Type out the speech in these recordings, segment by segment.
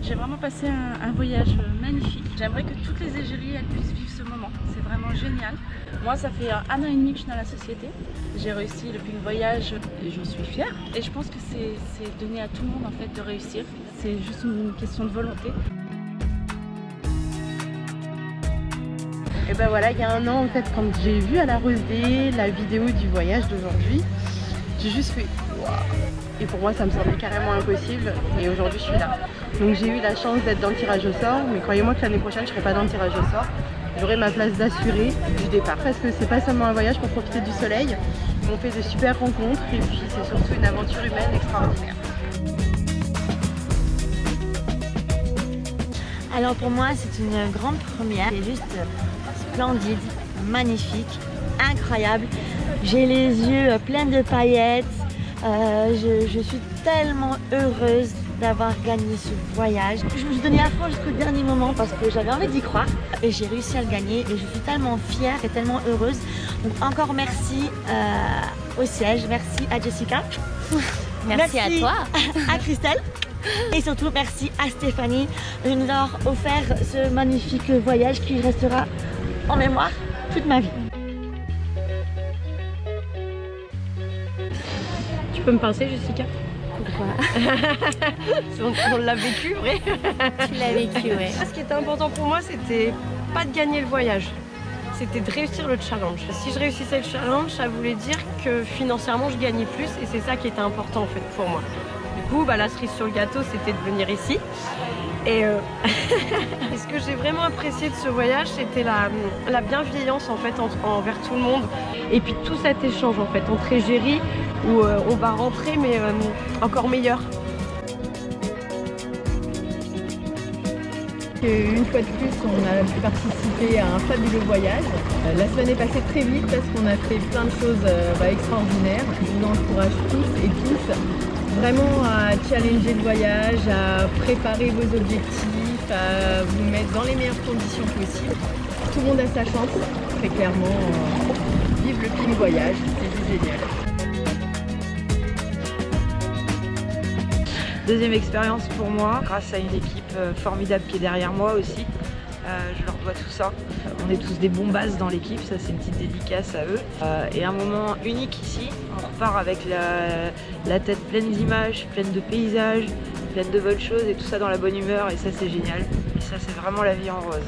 J'ai vraiment passé un voyage magnifique. J'aimerais que toutes les égéries puissent vivre ce moment. C'est vraiment génial. Moi, ça fait 1 an et demi que je suis dans la société. J'ai réussi le Pink Voyage et j'en suis fière. Et je pense que c'est donné à tout le monde en fait de réussir. C'est juste une question de volonté. Et ben voilà, il y a 1 an en fait, quand j'ai vu à la Rose Day la vidéo du voyage d'aujourd'hui, j'ai juste fait waouh. Et pour moi ça me semblait carrément impossible et aujourd'hui je suis là. Donc j'ai eu la chance d'être dans le tirage au sort, mais croyez-moi que l'année prochaine je serai pas dans le tirage au sort. J'aurai ma place d'assurée du départ parce que c'est pas seulement un voyage pour profiter du soleil, on fait de super rencontres et puis c'est surtout une aventure humaine extraordinaire. Alors pour moi c'est une grande première, c'est juste splendide, magnifique, incroyable. J'ai les yeux pleins de paillettes, je suis tellement heureuse d'avoir gagné ce voyage. Je me suis donné à fond jusqu'au dernier moment parce que j'avais envie d'y croire et j'ai réussi à le gagner et je suis tellement fière et tellement heureuse. Donc encore merci au siège, merci à Jessica, Merci à toi, à Christelle. Et surtout merci à Stéphanie de nous avoir offert ce magnifique voyage qui restera en mémoire toute ma vie. Tu peux me pincer Jessica? Pourquoi? On l'a vécu, vrai? Tu l'as vécu, ouais. Ce qui était important pour moi, c'était pas de gagner le voyage, c'était de réussir le challenge. Si je réussissais le challenge, ça voulait dire que financièrement je gagnais plus et c'est ça qui était important en fait pour moi. Du coup, la cerise sur le gâteau, c'était de venir ici. Et ce que j'ai vraiment apprécié de ce voyage, c'était la bienveillance en fait envers tout le monde. Et puis tout cet échange en fait entre égéries où on va rentrer mais encore meilleur. Une fois de plus, on a pu participer à un fabuleux voyage. La semaine est passée très vite parce qu'on a fait plein de choses extraordinaires. Je vous encourage tous et tous vraiment à challenger le voyage, à préparer vos objectifs, à vous mettre dans les meilleures conditions possibles. Tout le monde a sa chance, très clairement. Vive le Pink Voyage, c'est juste génial. Deuxième expérience pour moi, grâce à une équipe formidable qui est derrière moi aussi. Je leur dois tout ça. On est tous des bombasses dans l'équipe, ça c'est une petite dédicace à eux. Et un moment unique ici, on repart avec la tête pleine d'images, pleine de paysages, pleine de bonnes choses et tout ça dans la bonne humeur et ça c'est génial. Et ça c'est vraiment la vie en rose.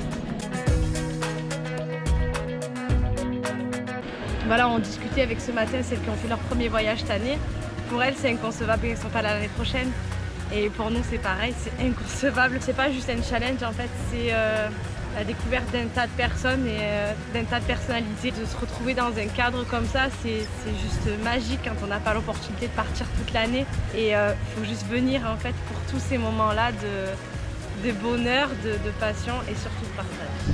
Voilà, on discutait avec ce matin celles qui ont fait leur premier voyage cette année. Pour elles, c'est inconcevable qu'elles ne sont pas là l'année prochaine. Et pour nous, c'est pareil, c'est inconcevable. C'est pas juste un challenge, en fait, c'est la découverte d'un tas de personnes et d'un tas de personnalités. De se retrouver dans un cadre comme ça, c'est juste magique quand on n'a pas l'opportunité de partir toute l'année. Et il faut juste venir, en fait, pour tous ces moments-là de bonheur, de passion et surtout de partage.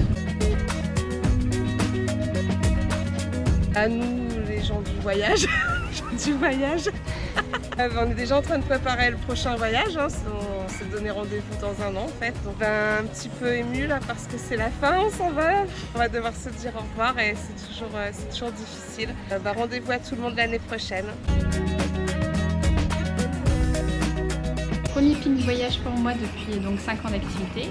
À nous, les gens du voyage, on est déjà en train de préparer le prochain voyage, on s'est donné rendez-vous dans 1 an en fait. Donc un petit peu ému là parce que c'est la fin, on s'en va. On va devoir se dire au revoir et c'est toujours difficile. Rendez-vous à tout le monde l'année prochaine. Premier Pink Voyage pour moi depuis donc 5 ans d'activité.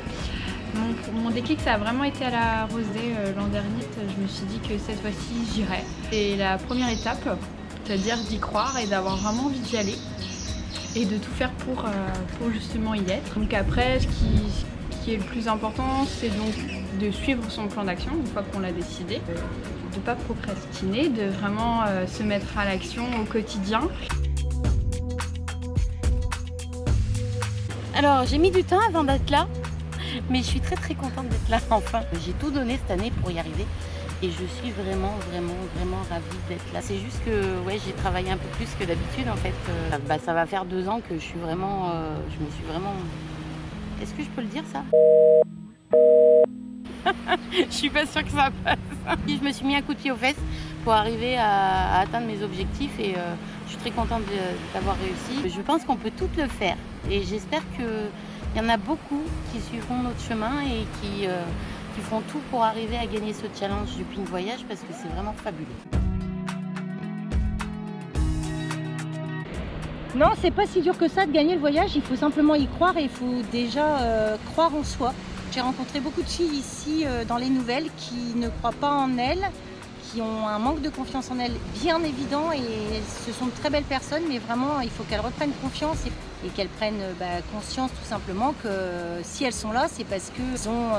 Mon déclic, ça a vraiment été à la Rose Day l'an dernier. Je me suis dit que cette fois-ci, j'irais. Et la première étape, c'est-à-dire d'y croire et d'avoir vraiment envie d'y aller et de tout faire pour justement y être. Donc après, ce qui est le plus important, c'est donc de suivre son plan d'action une fois qu'on l'a décidé, de ne pas procrastiner, de vraiment se mettre à l'action au quotidien. Alors j'ai mis du temps avant d'être là, mais je suis très contente d'être là enfin. J'ai tout donné cette année pour y arriver et je suis vraiment ravie d'être là. C'est juste que j'ai travaillé un peu plus que d'habitude en fait. Ça va faire 2 ans que je suis vraiment, je me suis vraiment... Est-ce que je peux le dire ça? Je suis pas sûre que ça passe. Je me suis mis un coup de pied aux fesses pour arriver à atteindre mes objectifs et je suis très contente d'avoir réussi. Je pense qu'on peut toutes le faire et j'espère qu'il y en a beaucoup qui suivront notre chemin et qui feront tout pour arriver à gagner ce challenge du Pink Voyage parce que c'est vraiment fabuleux. Non, c'est pas si dur que ça de gagner le voyage, il faut simplement y croire et il faut déjà croire en soi. J'ai rencontré beaucoup de filles ici dans les nouvelles qui ne croient pas en elles, qui ont un manque de confiance en elles bien évident, et ce sont de très belles personnes, mais vraiment il faut qu'elles reprennent confiance et qu'elles prennent conscience tout simplement que si elles sont là, c'est parce qu'elles ont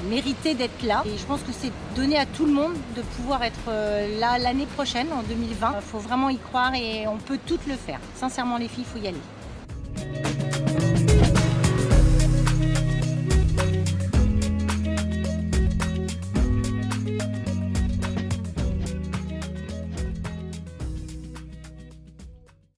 mérité d'être là. Et je pense que c'est donné à tout le monde de pouvoir être là l'année prochaine, en 2020. Il faut vraiment y croire et on peut toutes le faire. Sincèrement les filles, il faut y aller.